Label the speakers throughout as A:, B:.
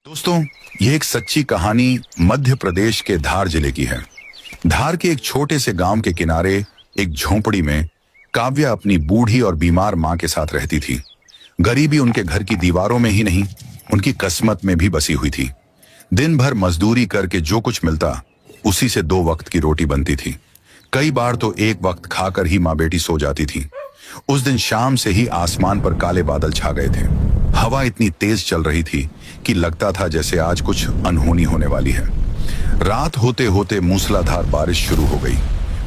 A: दोस्तों, यह एक सच्ची कहानी मध्य प्रदेश के धार जिले की है। धार के एक छोटे से गांव के किनारे एक झोंपड़ी में काव्या अपनी बूढ़ी और बीमार मां के साथ रहती थी। गरीबी उनके घर की दीवारों में ही नहीं, उनकी किस्मत में भी बसी हुई थी। दिन भर मजदूरी करके जो कुछ मिलता उसी से 2 वक्त की रोटी बनती थी। कई बार तो एक वक्त खाकर ही माँ बेटी सो जाती थी। उस दिन शाम से ही आसमान पर काले बादल छा गए थे। हवा इतनी तेज चल रही थी कि लगता था जैसे आज कुछ अनहोनी होने वाली है। रात होते होते मूसलाधार बारिश शुरू हो गई।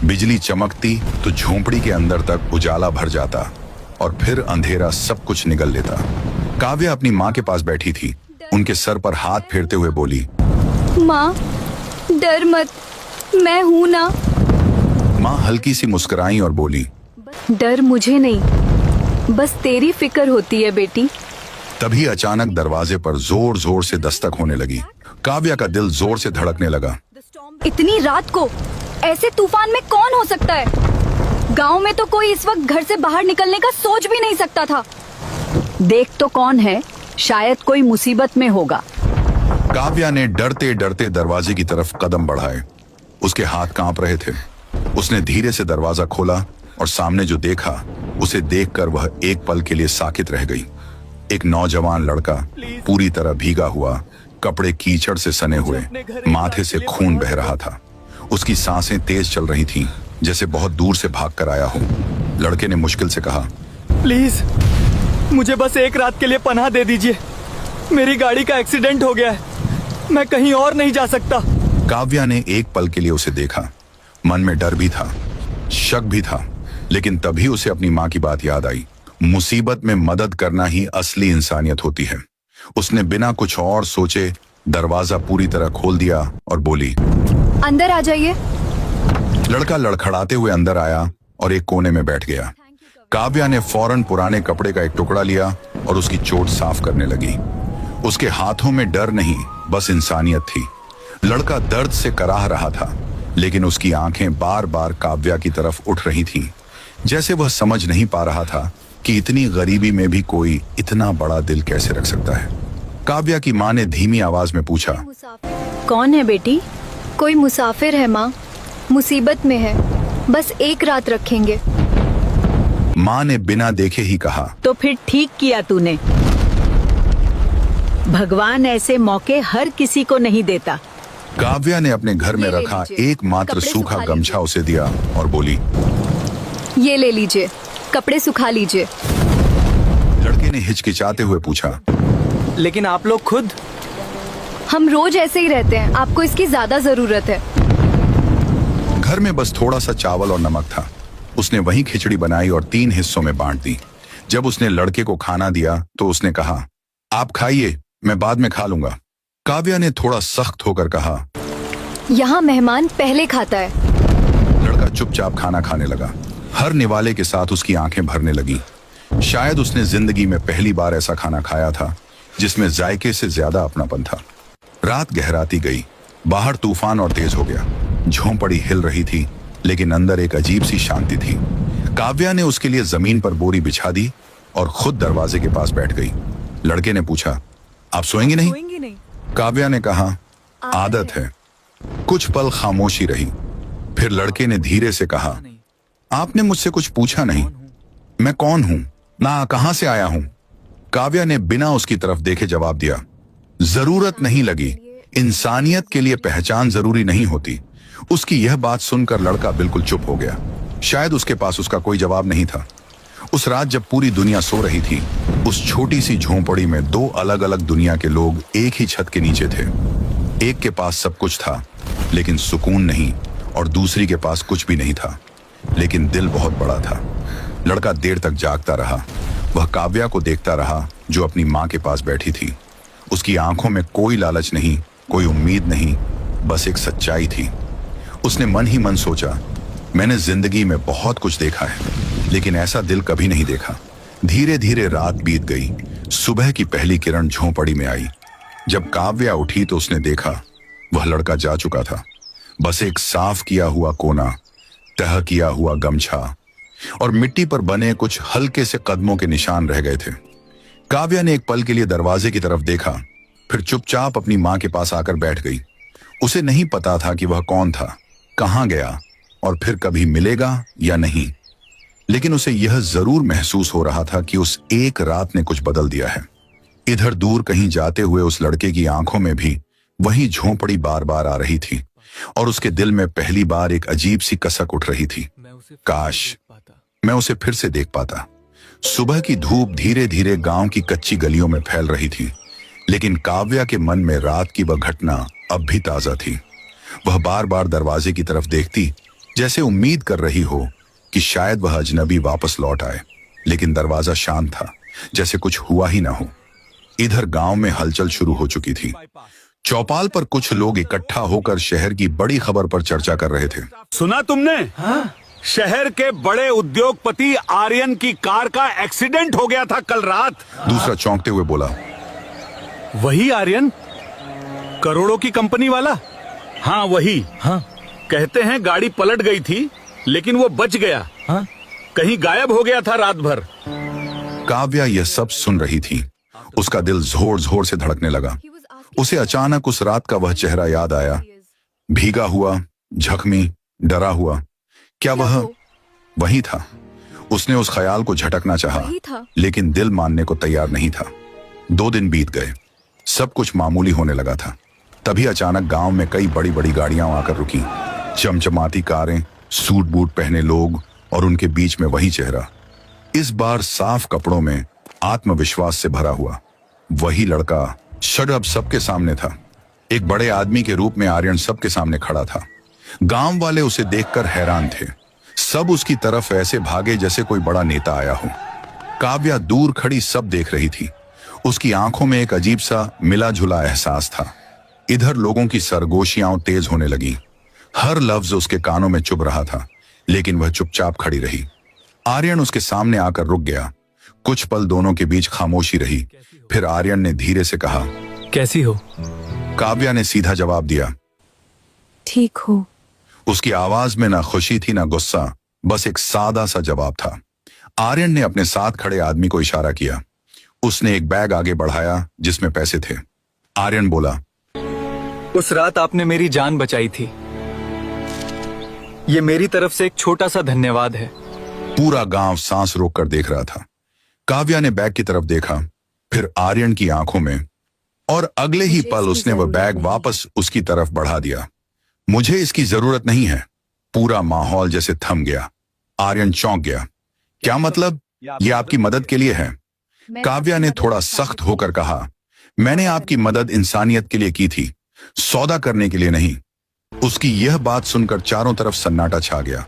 A: बिजली चमकती तो झोंपड़ी के अंदर तक उजाला भर जाता और फिर अंधेरा सब कुछ निगल लेता। काव्या अपनी माँ के पास बैठी थी। उनके सर पर हाथ फेरते हुए बोली,
B: माँ, डर मत, मैं हूं ना।
A: माँ हल्की सी मुस्कुराई और बोली,
B: डर मुझे नहीं, बस तेरी फिक्र होती है बेटी।
A: तभी अचानक दरवाजे पर जोर जोर से दस्तक होने लगी। काव्या का दिल जोर से धड़कने लगा।
B: इतनी रात को ऐसे तूफान में कौन हो सकता है? गांव में तो कोई इस वक्त घर से बाहर निकलने का सोच भी नहीं सकता था।
C: देख तो कौन है, शायद कोई मुसीबत में होगा।
A: काव्या ने डरते डरते दरवाजे की तरफ कदम बढ़ाए। उसके हाथ कांप रहे थे। उसने धीरे से दरवाजा खोला और सामने जो देखा उसे देखकर वह एक पल के लिए साकित रह गई। एक नौजवान लड़का पूरी तरह भीगा हुआ, कपड़े कीचड़ से सने हुए, माथे से खून बह रहा था। उसकी सांसें तेज चल रही थीं, जैसे बहुत दूर से भाग कर आया हो। लड़के ने मुश्किल से कहा,
D: प्लीज मुझे बस एक रात के लिए पनाह दे दीजिए। मेरी गाड़ी का एक्सीडेंट हो गया है, मैं कहीं और नहीं जा सकता।
A: काव्या ने एक पल के लिए उसे देखा। मन में डर भी था, शक भी था, लेकिन तभी उसे अपनी माँ की बात याद आई। मुसीबत में मदद करना ही असली इंसानियत होती है। उसने बिना कुछ और सोचे दरवाजा पूरी तरह खोल दिया और बोली,
B: अंदर आ जाइए।
A: लड़का लड़खड़ाते हुए अंदर आया और एक कोने में बैठ गया। काव्या ने फौरन पुराने कपड़े का एक टुकड़ा लिया और उसकी चोट साफ करने लगी। उसके हाथों में डर नहीं, बस इंसानियत थी। लड़का दर्द से कराह रहा था, लेकिन उसकी आंखें बार बार काव्या की तरफ उठ रही थीं, जैसे वह समझ नहीं पा रहा था कि इतनी गरीबी में भी कोई इतना बड़ा दिल कैसे रख सकता है। काव्या की माँ ने धीमी आवाज में पूछा,
C: कौन है बेटी?
B: कोई मुसाफिर है माँ, मुसीबत में है, बस एक रात रखेंगे।
A: माँ ने बिना देखे ही कहा,
C: तो फिर ठीक किया तूने। भगवान ऐसे मौके हर किसी को नहीं देता।
A: काव्या ने अपने घर में
B: ये ले
A: रखा
B: लीजिए,
A: एकमात्र
B: कपड़े
A: सूखा
B: सुखा
A: गमछा उसे दिया और बोली,
B: ये ले लीजिए, कपड़े सुखा लीजिए।
A: लड़के ने हिचकिचाते हुए पूछा,
D: लेकिन आप लोग खुद?
B: हम रोज ऐसे ही रहते हैं, आपको इसकी ज्यादा जरूरत है।
A: घर में बस थोड़ा सा चावल और नमक था। उसने वही खिचड़ी बनाई और 3 हिस्सों में बांट दी। जब उसने लड़के को खाना दिया तो उसने कहा, आप खाइए, मैं बाद में खा लूंगा। काव्या ने थोड़ा सख्त होकर कहा,
B: यहाँ मेहमान पहले खाता है।
A: लड़का चुपचाप खाना खाने लगा। हर निवाले के साथ उसकी आंखें भरने लगी। शायद उसने जिंदगी में पहली बार ऐसा खाना खाया था जिसमें जायके से ज्यादा अपनापन था। रात गहराती गई। बाहर तूफान और तेज हो गया। झोंपड़ी हिल रही थी, लेकिन अंदर एक अजीब सी शांति थी। काव्या ने उसके लिए जमीन पर बोरी बिछा दी और खुद दरवाजे के पास बैठ गई। लड़के ने पूछा, आप सोएंगी नहीं? काव्या ने कहा, आदत है। कुछ पल खामोशी रही। फिर लड़के ने धीरे से कहा, आपने मुझसे कुछ पूछा नहीं, मैं कौन हूं, ना कहां से आया हूं। काव्या ने बिना उसकी तरफ देखे जवाब दिया, जरूरत नहीं लगी। इंसानियत के लिए पहचान जरूरी नहीं होती। उसकी यह बात सुनकर लड़का बिल्कुल चुप हो गया। शायद उसके पास उसका कोई जवाब नहीं था। उस रात जब पूरी दुनिया सो रही थी, उस छोटी सी झोंपड़ी में 2 अलग अलग दुनिया के लोग एक ही छत के नीचे थे। एक के पास सब कुछ था, लेकिन सुकून नहीं, और दूसरी के पास कुछ भी नहीं था, लेकिन दिल बहुत बड़ा था। लड़का देर तक जागता रहा। वह काव्या को देखता रहा, जो अपनी माँ के पास बैठी थी। उसकी आंखों में कोई लालच नहीं, कोई उम्मीद नहीं, बस एक सच्चाई थी। उसने मन ही मन सोचा, मैंने जिंदगी में बहुत कुछ देखा है, लेकिन ऐसा दिल कभी नहीं देखा। धीरे धीरे रात बीत गई। सुबह की पहली किरण झोंपड़ी में आई। जब काव्या उठी तो उसने देखा वह लड़का जा चुका था। बस एक साफ किया हुआ कोना, तह किया हुआ गमछा और मिट्टी पर बने कुछ हल्के से कदमों के निशान रह गए थे। काव्या ने एक पल के लिए दरवाजे की तरफ देखा, फिर चुपचाप अपनी मां के पास आकर बैठ गई। उसे नहीं पता था कि वह कौन था, कहां गया और फिर कभी मिलेगा या नहीं, लेकिन उसे यह जरूर महसूस हो रहा था कि उस एक रात ने कुछ बदल दिया है। इधर दूर कहीं जाते हुए उस लड़के की आंखों में भी वही झोंपड़ी बार बार आ रही थी और उसके दिल में पहली बार एक अजीब सी कसक उठ रही थी। काश मैं उसे फिर से देख पाता। सुबह की धूप धीरे धीरे गांव की कच्ची गलियों में फैल रही थी, लेकिन काव्या के मन में रात की वह घटना अब भी ताजा थी। वह बार बार दरवाजे की तरफ देखती, जैसे उम्मीद कर रही हो कि शायद वह अजनबी वापस लौट आए, लेकिन दरवाजा शांत था, जैसे कुछ हुआ ही ना हो। इधर गांव में हलचल शुरू हो चुकी थी। चौपाल पर कुछ लोग इकट्ठा होकर शहर की बड़ी खबर पर चर्चा कर रहे थे।
E: सुना तुमने? शहर के बड़े उद्योगपति आर्यन की कार का एक्सीडेंट हो गया था कल रात।
A: दूसरा चौंकते हुए बोला,
E: वही आर्यन, करोड़ों की कंपनी वाला? हाँ वही। हाँ, कहते हैं गाड़ी पलट गई थी लेकिन वो बच गया। हाँ? कहीं गायब हो गया था रात भर।
A: काव्या यह सब सुन रही थी। उसका दिल जोर जोर से धड़कने लगा। उसे अचानक उस रात का वह चेहरा याद आया, भीगा हुआ, जख्मी, डरा हुआ। क्या वह वही था? उसने उस ख्याल को झटकना चाहा, लेकिन दिल मानने को तैयार नहीं था। 2 दिन बीत गए, सब कुछ मामूली होने लगा था। तभी अचानक गांव में कई बड़ी बड़ी गाड़ियां आकर रुकी। चमचमाती कारें, सूट बूट पहने लोग और उनके बीच में वही चेहरा, इस बार साफ कपड़ों में, आत्मविश्वास से भरा हुआ। वही लड़का शट अब सबके सामने था। एक बड़े आदमी के रूप में आर्यन सबके सामने खड़ा था। गांव वाले उसे देखकर हैरान थे। सब उसकी तरफ ऐसे भागे जैसे कोई बड़ा नेता आया हो। काव्या दूर खड़ी सब देख रही थी। उसकी आंखों में एक अजीब सा मिला जुला एहसास था। इधर लोगों की सरगोशियां तेज होने लगी। हर लफ्ज उसके कानों में चुभ रहा था, लेकिन वह चुपचाप खड़ी रही। आर्यन उसके सामने आकर रुक गया। कुछ पल दोनों के बीच खामोशी रही। फिर आर्यन ने धीरे से कहा,
D: कैसी हो?
A: काव्या ने सीधा जवाब दिया,
B: ठीक हो।
A: उसकी आवाज में ना खुशी थी ना गुस्सा, बस एक सादा सा जवाब था। आर्यन ने अपने साथ खड़े आदमी को इशारा किया। उसने एक बैग आगे बढ़ाया जिसमें पैसे थे। आर्यन बोला,
D: उस रात आपने मेरी जान बचाई थी। ये मेरी तरफ से एक छोटा सा धन्यवाद है।
A: पूरा गांव सांस रोककर देख रहा था। काव्या ने बैग की तरफ देखा, फिर आर्यन की आंखों में, और अगले ही पल उसने वह बैग वापस उसकी तरफ बढ़ा दिया। मुझे इसकी जरूरत नहीं है। पूरा माहौल जैसे थम गया। आर्यन चौंक गया। क्या मतलब? यह आपकी मदद के लिए है? काव्या ने थोड़ा सख्त होकर कहा, मैंने आपकी मदद इंसानियत के लिए की थी, सौदा करने के लिए नहीं। उसकी यह बात सुनकर चारों तरफ सन्नाटा छा गया।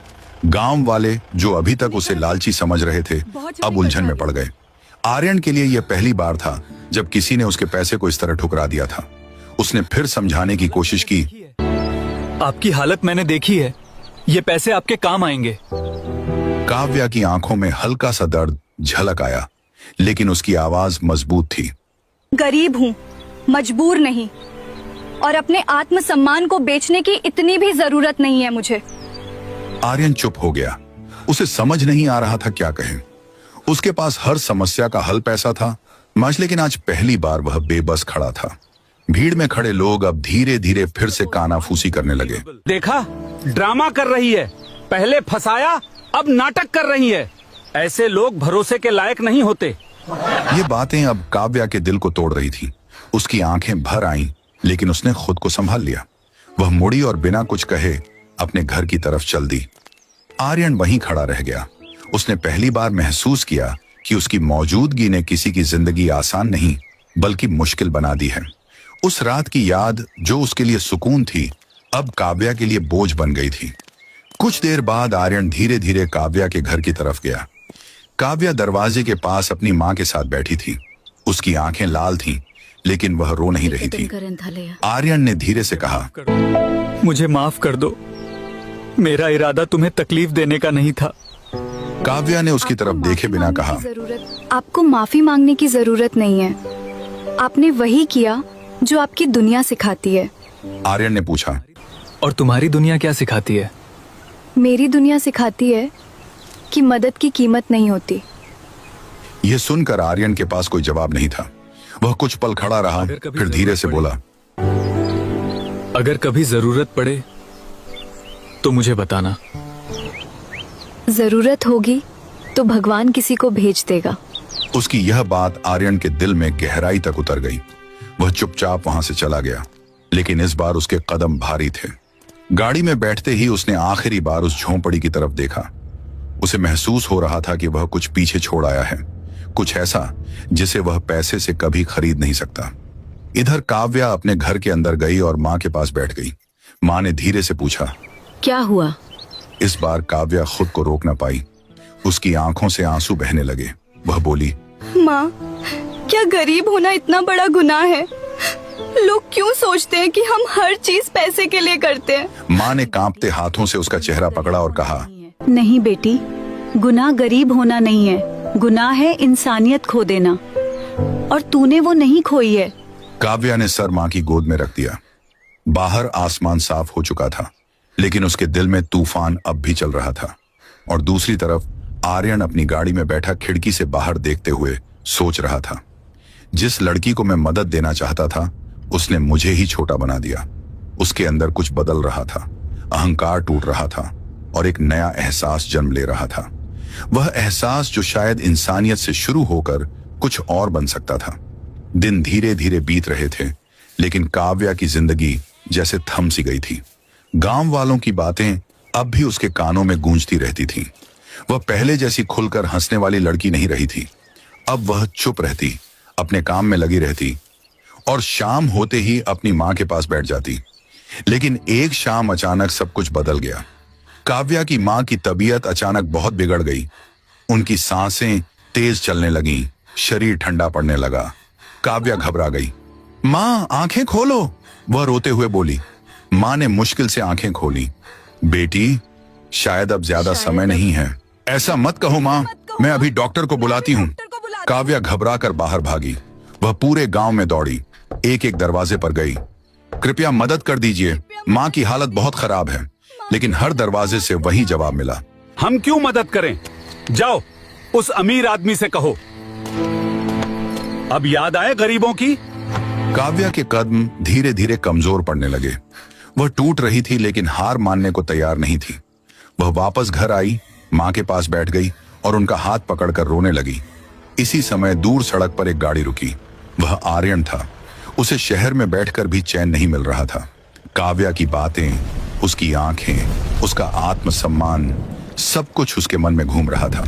A: गांव वाले जो अभी तक उसे लालची समझ रहे थे, अब उलझन में पड़ गए। आर्यन के लिए यह पहली बार था जब किसी ने उसके पैसे को इस तरह ठुकरा दिया था। उसने फिर समझाने की कोशिश की,
D: आपकी हालत मैंने देखी है, ये पैसे आपके काम आएंगे।
A: काव्या की आंखों में हल्का सा दर्द झलक आया, लेकिन उसकी आवाज मजबूत थी।
B: गरीब हूँ, मजबूर नहीं, और अपने आत्मसम्मान को बेचने की इतनी भी जरूरत नहीं है मुझे।
A: आर्यन चुप हो गया। उसे समझ नहीं आ रहा था क्या कहे। उसके पास हर समस्या का हल पैसा था, लेकिन आज पहली बार वह बेबस खड़ा था। भीड़ में खड़े लोग अब धीरे धीरे फिर से कानाफूसी करने लगे।
E: देखा, ड्रामा कर रही है। पहले फंसाया, अब नाटक कर रही है। ऐसे लोग भरोसे के लायक नहीं होते।
A: ये बातें अब काव्या के दिल को तोड़ रही थी। उसकी आंखें भर आईं, लेकिन उसने खुद को संभाल लिया। वह मुड़ी और बिना कुछ कहे अपने घर की तरफ चल दी। आर्यन वहीं खड़ा रह गया। उसने पहली बार महसूस किया कि उसकी मौजूदगी ने किसी की जिंदगी आसान नहीं बल्कि मुश्किल बना दी है। उस रात की याद जो उसके लिए सुकून थी, अब काव्या के लिए बोझ बन गई थी। कुछ देर बाद आर्यन धीरे धीरे काव्या के घर की तरफ गया। काव्या दरवाजे के पास अपनी माँ के साथ बैठी थी। उसकी आंखें लाल थीं, लेकिन वह रो नहीं रही थी। आर्यन ने धीरे से कहा,
D: मुझे माफ कर दो, मेरा इरादा तुम्हें तकलीफ देने का नहीं था।
A: काव्या ने उसकी तरफ देखे बिना कहा,
B: आपको माफी मांगने की जरूरत नहीं है। आपने वही किया जो आपकी दुनिया सिखाती है।
A: आर्यन ने पूछा,
D: और तुम्हारी दुनिया क्या सिखाती है?
B: मेरी दुनिया सिखाती है कि मदद की कीमत नहीं होती।
A: यह सुनकर आर्यन के पास कोई जवाब नहीं था। वह कुछ पल खड़ा रहा, फिर धीरे से बोला,
D: अगर कभी जरूरत पड़े तो मुझे बताना।
B: जरूरत होगी तो भगवान किसी को भेज देगा।
A: उसकी यह बात आर्यन के दिल में गहराई तक उतर गई। वह चुपचाप वहां से चला गया, लेकिन इस बार उसके कदम भारी थे। गाड़ी में बैठते ही उसने आखिरी बार उस झोंपड़ी की तरफ देखा। उसे महसूस हो रहा था कि वह कुछ पीछे छोड़ आया है, कुछ ऐसा जिसे वह पैसे से कभी खरीद नहीं सकता। इधर काव्या अपने घर के अंदर गई और माँ के पास बैठ गई। माँ ने धीरे से पूछा,
C: क्या हुआ?
A: इस बार काव्या खुद को रोक न पाई। उसकी आंखों से आंसू बहने लगे। वह बोली,
B: माँ, क्या गरीब होना इतना बड़ा गुनाह है? लोग क्यों सोचते हैं कि हम हर चीज पैसे के लिए करते हैं?
A: माँ ने कांपते हाथों से उसका चेहरा पकड़ा और कहा,
C: नहीं बेटी, गुनाह गरीब होना नहीं है, गुनाह है इंसानियत खो देना, और तूने वो नहीं खोई है।
A: काव्या ने सर माँ की गोद में रख दिया। बाहर आसमान साफ हो चुका था, लेकिन उसके दिल में तूफान अब भी चल रहा था। और दूसरी तरफ आर्यन अपनी गाड़ी में बैठा खिड़की से बाहर देखते हुए सोच रहा था, जिस लड़की को मैं मदद देना चाहता था उसने मुझे ही छोटा बना दिया। उसके अंदर कुछ बदल रहा था, अहंकार टूट रहा था और एक नया एहसास जन्म ले रहा था। वह एहसास जो शायद इंसानियत से शुरू होकर कुछ और बन सकता था। दिन धीरे धीरे बीत रहे थे, लेकिन काव्या की जिंदगी जैसे थम सी गई थी। गांव वालों की बातें अब भी उसके कानों में गूंजती रहती थीं। वह पहले जैसी खुलकर हंसने वाली लड़की नहीं रही थी। अब वह चुप रहती, अपने काम में लगी रहती और शाम होते ही अपनी माँ के पास बैठ जाती। लेकिन एक शाम अचानक सब कुछ बदल गया। काव्या की माँ की तबीयत अचानक बहुत बिगड़ गई। उनकी सांसें तेज चलने लगीं, शरीर ठंडा पड़ने लगा। काव्या घबरा गई। माँ, आंखें खोलो, वह रोते हुए बोली। माँ ने मुश्किल से आंखें खोली। बेटी, शायद अब ज्यादा समय नहीं है। ऐसा मत कहो माँ, मैं अभी डॉक्टर को बुलाती हूँ। काव्या घबरा कर बाहर भागी। वह पूरे गांव में दौड़ी, एक एक दरवाजे पर गई। कृपया मदद कर दीजिए, माँ की हालत बहुत खराब है। लेकिन हर दरवाजे से वही जवाब मिला,
E: हम क्यों मदद करें? जाओ उस अमीर आदमी से कहो। अब याद आए गरीबों की?
A: काव्या के कदम धीरे धीरे कमजोर पड़ने लगे। वह टूट रही थी, लेकिन हार मानने को तैयार नहीं थी। वह वापस घर आई, माँ के पास बैठ गई और उनका हाथ पकड़कर रोने लगी। इसी समय दूर सड़क पर एक गाड़ी रुकी। वह आर्यन था। उसे शहर में बैठकर भी चैन नहीं मिल रहा था। काव्या की बातें, उसकी आंखें, उसका आत्मसम्मान, सब कुछ उसके मन में घूम रहा था।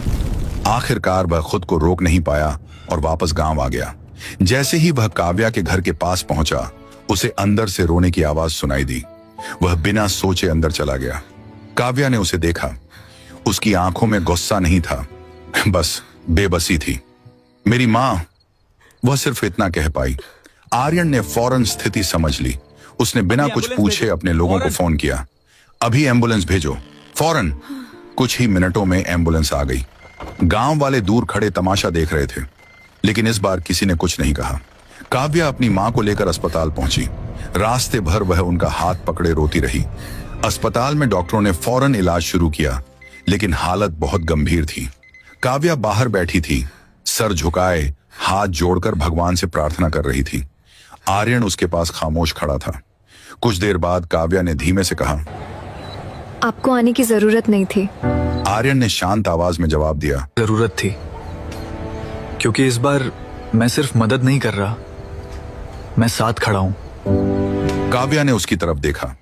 A: आखिरकार वह खुद को रोक नहीं पाया और वापस गांव आ गया। जैसे ही वह काव्या के घर के पास पहुंचा, उसे अंदर से रोने की आवाज सुनाई दी। वह बिना सोचे अंदर चला गया। काव्या ने उसे देखा। उसकी आंखों में गुस्सा नहीं था, बस बेबसी थी। मेरी माँ, वह सिर्फ इतना कह पाई। आर्यन ने फौरन स्थिति समझ ली। उसने बिना कुछ पूछे अपने लोगों को फोन किया, अभी एम्बुलेंस भेजो, फौरन। कुछ ही मिनटों में एम्बुलेंस आ गई। गांव वाले दूर खड़े तमाशा देख रहे थे, लेकिन इस बार किसी ने कुछ नहीं कहा। काव्या अपनी माँ को लेकर अस्पताल पहुंची। रास्ते भर वह उनका हाथ पकड़े रोती रही। अस्पताल में डॉक्टरों ने फौरन इलाज शुरू किया, लेकिन हालत बहुत गंभीर थी। काव्या बाहर बैठी थी, सर झुकाए, हाथ जोड़कर भगवान से प्रार्थना कर रही थी। आर्यन उसके पास खामोश खड़ा था। कुछ देर बाद काव्या ने धीमे से कहा,
B: आपको आने की जरूरत नहीं थी।
A: आर्यन ने शांत आवाज में जवाब दिया,
D: जरूरत थी, क्योंकि इस बार मैं सिर्फ मदद नहीं कर रहा, मैं साथ खड़ा हूं।
A: काव्या ने उसकी तरफ देखा।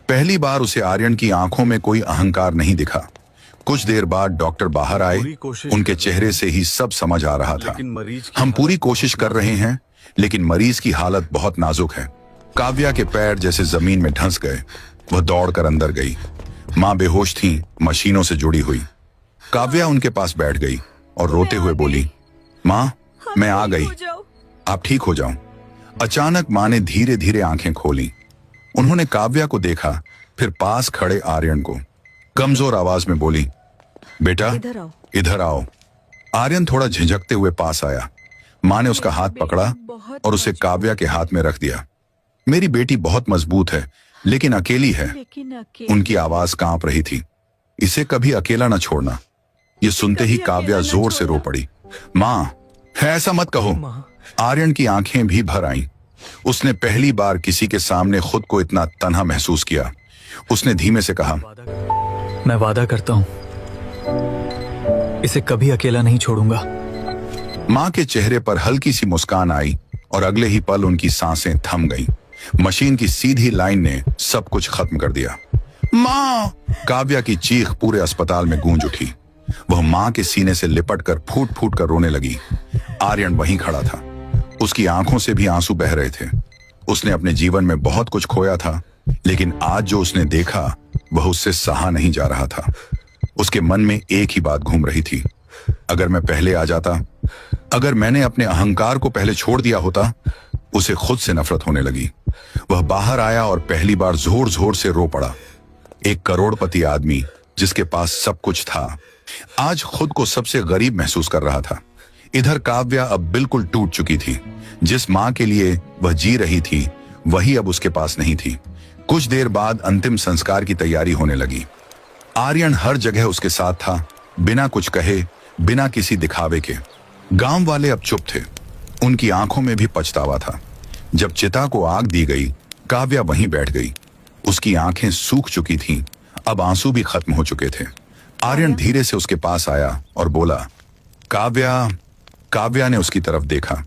A: पहली बार उसे आर्यन की आंखों में कोई अहंकार नहीं दिखा। कुछ देर बाद डॉक्टर बाहर आए। उनके चेहरे से ही सब समझ आ रहा था। हम पूरी कोशिश कर रहे हैं, लेकिन मरीज की हालत बहुत नाजुक है। काव्या के पैर जैसे जमीन में धंस गए। वह दौड़कर अंदर गई। माँ बेहोश थी, मशीनों से जुड़ी हुई। काव्या उनके पास बैठ गई और रोते हुए बोली, माँ, मैं आ गई, आप ठीक हो जाओ। अचानक माँ ने धीरे धीरे आंखें खोली। उन्होंने काव्या को देखा, फिर पास खड़े आर्यन को। कमजोर आवाज में बोली, बेटा इधर आओ। आर्यन थोड़ा झिझकते हुए पास आया। माँ ने उसका हाथ पकड़ा और उसे काव्या के हाथ में रख दिया। मेरी बेटी बहुत मजबूत है, लेकिन अकेली है। उनकी आवाज कांप रही थी। इसे कभी अकेला न छोड़ना। ये सुनते ही काव्या जोर से रो पड़ी। माँ, ऐसा मत कहो, आर्यन की आंखें भी भर आईं। उसने पहली बार किसी के सामने खुद को इतना तन्हा महसूस किया। उसने धीमे से कहा,
D: मैं वादा करता हूँ इसे कभी अकेला नहीं छोड़ूंगा।
A: मां के चेहरे पर हल्की सी मुस्कान आई और अगले ही पल उनकी सांसें थम गईं। मशीन की सीधी लाइन ने सब कुछ खत्म कर दिया। मां! काव्या की चीख पूरे अस्पताल में गूंज उठी। वह मां के सीने से लिपट कर फूट फूट कर रोने लगी। आर्यन वहीं खड़ा था। उसकी आंखों से भी आंसू बह रहे थे। उसने अपने जीवन में बहुत कुछ खोया था, लेकिन आज जो उसने देखा वह उससे सहा नहीं जा रहा था। उसके मन में एक ही बात घूम रही थी, अगर मैं पहले आ जाता, अगर मैंने अपने अहंकार को पहले छोड़ दिया होता। उसे खुद से नफरत होने लगी। वह बाहर आया और पहली बार जोर जोर से रो पड़ा। एक करोड़पति आदमी जिसके पास सब कुछ था, आज खुद को सबसे गरीब महसूस कर रहा था। इधर काव्या अब बिल्कुल टूट चुकी थी। जिस मां के लिए वह जी रही थी, वही अब उसके पास नहीं थी। कुछ देर बाद अंतिम संस्कार की तैयारी होने लगी। आर्यन हर जगह उसके साथ था, बिना कुछ कहे, बिना किसी दिखावे के। गांव वाले अब चुप थे। उनकी आंखों में भी पछतावा था। जब चिता को आग दी गई, काव्या वहीं बैठ गई। उसकी आंखें सूख चुकी थीं, अब आंसू भी खत्म हो चुके थे। आर्यन धीरे से उसके पास आया और बोला, काव्या। काव्या ने उसकी तरफ देखा।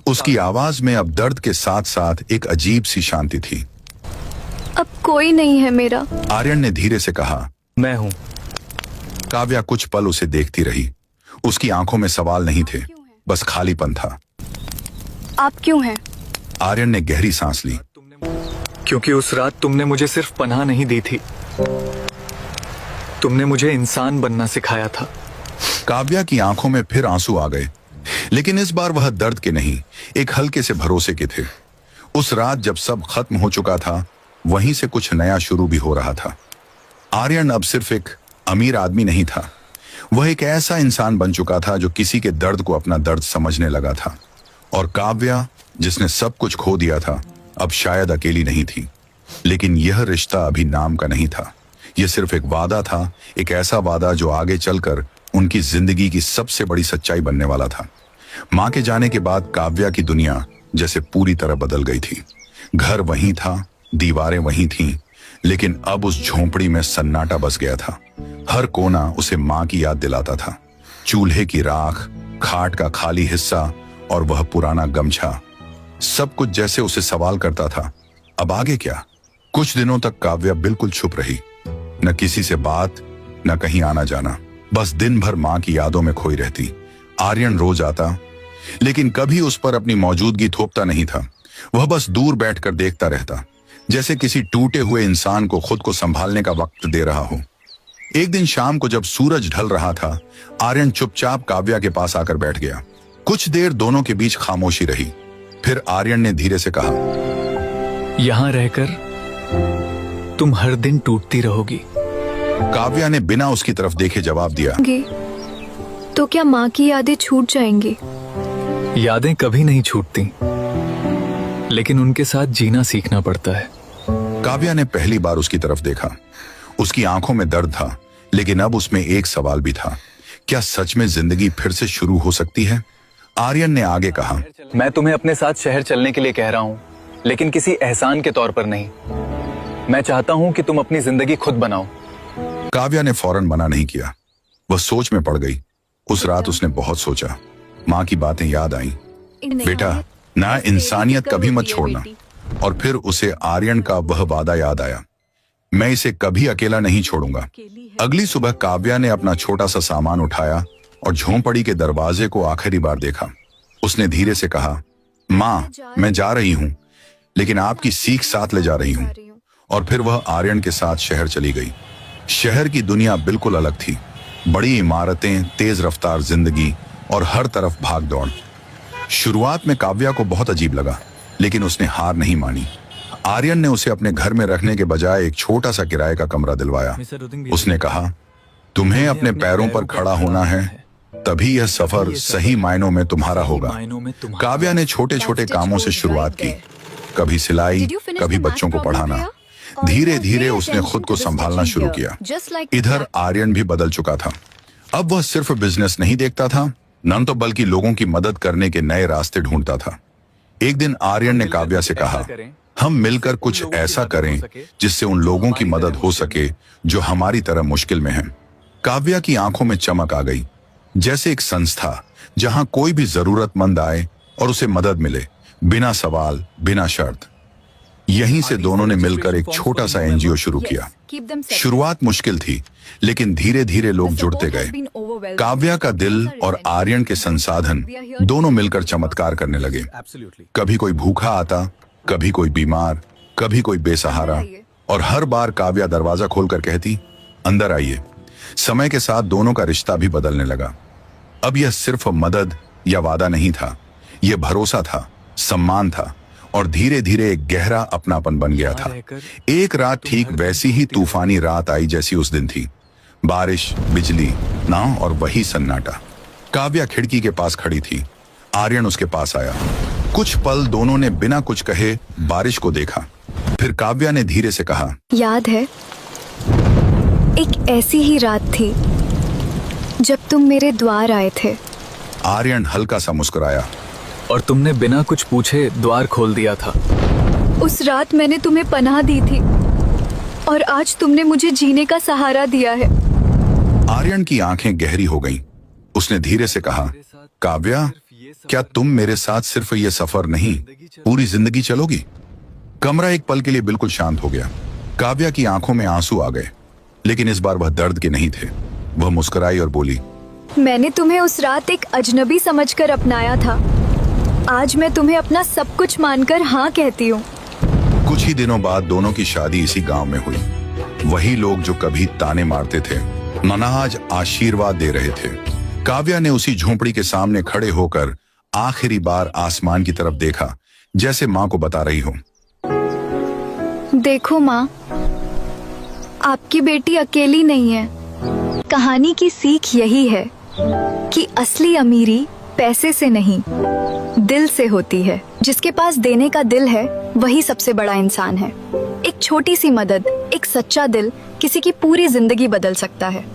A: उसकी आवाज में अब दर्द के साथ साथ एक अजीब सी शांति थी।
B: अब कोई नहीं है मेरा।
A: आर्यन ने धीरे से कहा,
D: मैं हूँ।
A: काव्या कुछ पल उसे देखती रही। उसकी आंखों में सवाल नहीं थे, बस खालीपन था।
B: आप क्यों हैं?
A: आर्यन ने गहरी सांस ली।
D: क्योंकि उस रात तुमने मुझे सिर्फ पनाह नहीं दी थी, तुमने मुझे इंसान बनना सिखाया था।
A: काव्या की आंखों में फिर आंसू आ गए, लेकिन इस बार वह दर्द के नहीं, एक हल्के से भरोसे के थे। उस रात जब सब खत्म हो चुका था, वहीं से कुछ नया शुरू भी हो रहा था। आर्यन अब सिर्फ एक अमीर आदमी नहीं था, वह एक ऐसा इंसान बन चुका था जो किसी के दर्द को अपना दर्द समझने लगा था। और काव्या, जिसने सब कुछ खो दिया था, अब शायद अकेली नहीं थी। लेकिन यह रिश्ता अभी नाम का नहीं था। यह सिर्फ एक वादा था, एक ऐसा वादा जो आगे चलकर उनकी जिंदगी की सबसे बड़ी सच्चाई बनने वाला था। मां के जाने के बाद काव्या की दुनिया जैसे पूरी तरह बदल गई थी। घर वहीं था, दीवारें वहीं थीं, लेकिन अब उस झोंपड़ी में सन्नाटा बस गया था। हर कोना उसे मां की याद दिलाता था। चूल्हे की राख, खाट का खाली हिस्सा और वह पुराना गमछा, सब कुछ जैसे उसे सवाल करता था, अब आगे क्या? कुछ दिनों तक काव्या बिल्कुल चुप रही, न किसी से बात, न कहीं आना जाना, बस दिन भर मां की यादों में खोई रहती। आर्यन रोज आता, लेकिन कभी उस पर अपनी मौजूदगी थोपता नहीं था। वह बस दूर बैठकर देखता रहता, जैसे किसी टूटे हुए इंसान को खुद को संभालने का वक्त दे रहा हो। एक दिन शाम को जब सूरज ढल रहा था, आर्यन चुपचाप काव्या के पास आकर बैठ गया। कुछ देर दोनों के बीच खामोशी रही। फिर आर्यन ने धीरे से कहा,
D: यहां रहकर तुम हर दिन टूटती रहोगी।
A: काव्या ने बिना उसकी तरफ देखे जवाब दिया,
B: तो क्या माँ की यादें छूट जाएंगी?
D: यादें कभी नहीं छूटती, लेकिन उनके साथ जीना सीखना पड़ता है।
A: काव्या ने पहली बार उसकी तरफ देखा। उसकी आंखों में दर्द था, लेकिन अब उसमें एक सवाल भी था, क्या सच में जिंदगी फिर से शुरू हो सकती है? आर्यन ने आगे कहा,
D: मैं तुम्हें अपने साथ शहर चलने के लिए कह रहा हूँ, लेकिन किसी एहसान के तौर पर नहीं। मैं चाहता हूँ कि तुम अपनी जिंदगी खुद बनाओ।
A: काव्या ने फौरन मना नहीं किया। वह सोच में पड़ गई। उस रात उसने बहुत सोचा। माँ की बातें याद आईं। बेटा, ना इंसानियत कभी मत छोड़ना। और फिर उसे आर्यन का वह वादा याद आया, मैं इसे कभी अकेला नहीं छोड़ूंगा। अगली सुबह काव्या ने अपना छोटा सा सामान उठाया और झोंपड़ी के दरवाजे को आखिरी बार देखा। उसने धीरे से कहा, माँ, मैं जा रही हूँ, लेकिन आपकी सीख साथ ले जा रही हूँ। और फिर वह आर्यन के साथ शहर चली गई। शहर की दुनिया बिल्कुल अलग थी। बड़ी इमारतें, तेज रफ्तार जिंदगी और हर तरफ भाग दौड़। शुरुआत में काव्या को बहुत अजीब लगा, लेकिन उसने हार नहीं मानी। आर्यन ने उसे अपने घर में रखने के बजाय एक छोटा सा किराए का कमरा दिलवाया। उसने कहा, तुम्हें अपने पैरों पर खड़ा होना है, तभी यह सफर सही मायनों में तुम्हारा होगा। काव्या ने छोटे छोटे कामों से शुरुआत की, कभी सिलाई, कभी बच्चों को पढ़ाना। धीरे धीरे उसने खुद को संभालना शुरू किया। इधर आर्यन भी बदल चुका था। अब वह सिर्फ बिजनेस नहीं देखता था, न तो बल्कि लोगों की मदद करने के नए रास्ते ढूंढता था। एक दिन आर्यन ने काव्या से कहा, हम मिलकर कुछ ऐसा करें जिससे उन लोगों की मदद हो सके जो हमारी तरह मुश्किल में हैं। काव्या की आंखों में चमक आ गई, जैसे एक संस्था जहां कोई भी जरूरतमंद आए और उसे मदद मिले, बिना सवाल बिना शर्त। यहीं से दोनों ने मिलकर एक छोटा सा एनजीओ शुरू किया। शुरुआत मुश्किल थी, लेकिन धीरे धीरे लोग जुड़ते गए। काव्या का दिल और आर्यन के संसाधन दोनों मिलकर चमत्कार करने लगे। कभी कोई भूखा आता, कभी कोई बीमार, कभी कोई बेसहारा, और हर बार काव्या दरवाजा खोलकर कहती, अंदर आइए। समय के साथ दोनों का रिश्ता भी बदलने लगा। अब यह सिर्फ मदद या वादा नहीं था, यह भरोसा था, सम्मान था, और धीरे धीरे एक गहरा अपनापन बन गया था। एक रात ठीक वैसी ही तूफानी रात आई जैसी उस दिन थी। बारिश, बिजली, नाव और वही सन्नाटा। काव्या खिड़की के पास खड़ी थी। आर्यन उसके पास आया। कुछ पल दोनों ने बिना कुछ कहे बारिश को देखा। फिर काव्या ने धीरे से कहा,
B: याद है, एक ऐसी ही रात थी जब तुम मेरे द्वार आए थे।
A: आर्यन हल्का सा मुस्कुराया।
D: और तुमने बिना कुछ पूछे द्वार खोल दिया था।
B: उस रात मैंने तुम्हें पनाह दी थी और आज तुमने मुझे जीने का सहारा दिया है।
A: आर्यन की आंखें गहरी हो गईं। उसने धीरे से कहा, काव्या, क्या तुम मेरे साथ सिर्फ ये सफर नहीं, पूरी जिंदगी चलोगी? कमरा एक पल के लिए बिल्कुल शांत हो गया। काव्या की आंखों में आंसू आ गए, लेकिन इस बार वह दर्द के नहीं थे। वह मुस्कुराई और बोली,
B: मैंने तुम्हें उस रात एक अजनबी समझकर अपनाया था। आज मैं तुम्हें अपना सब कुछ मानकर हाँ कहती हूँ।
A: कुछ ही दिनों बाद दोनों की शादी इसी गांव में हुई। वही लोग जो कभी ताने मारते थे, नाना आज आशीर्वाद दे रहे थे। काव्या ने उसी झोंपड़ी के सामने खड़े होकर आखिरी बार आसमान की तरफ देखा, जैसे माँ को बता रही हो,
B: देखो माँ, आपकी बेटी अकेली नहीं है। कहानी की सीख यही है कि असली अमीरी पैसे से नहीं, दिल से होती है। जिसके पास देने का दिल है, वही सबसे बड़ा इंसान है। एक छोटी सी मदद, एक सच्चा दिल किसी की पूरी जिंदगी बदल सकता है।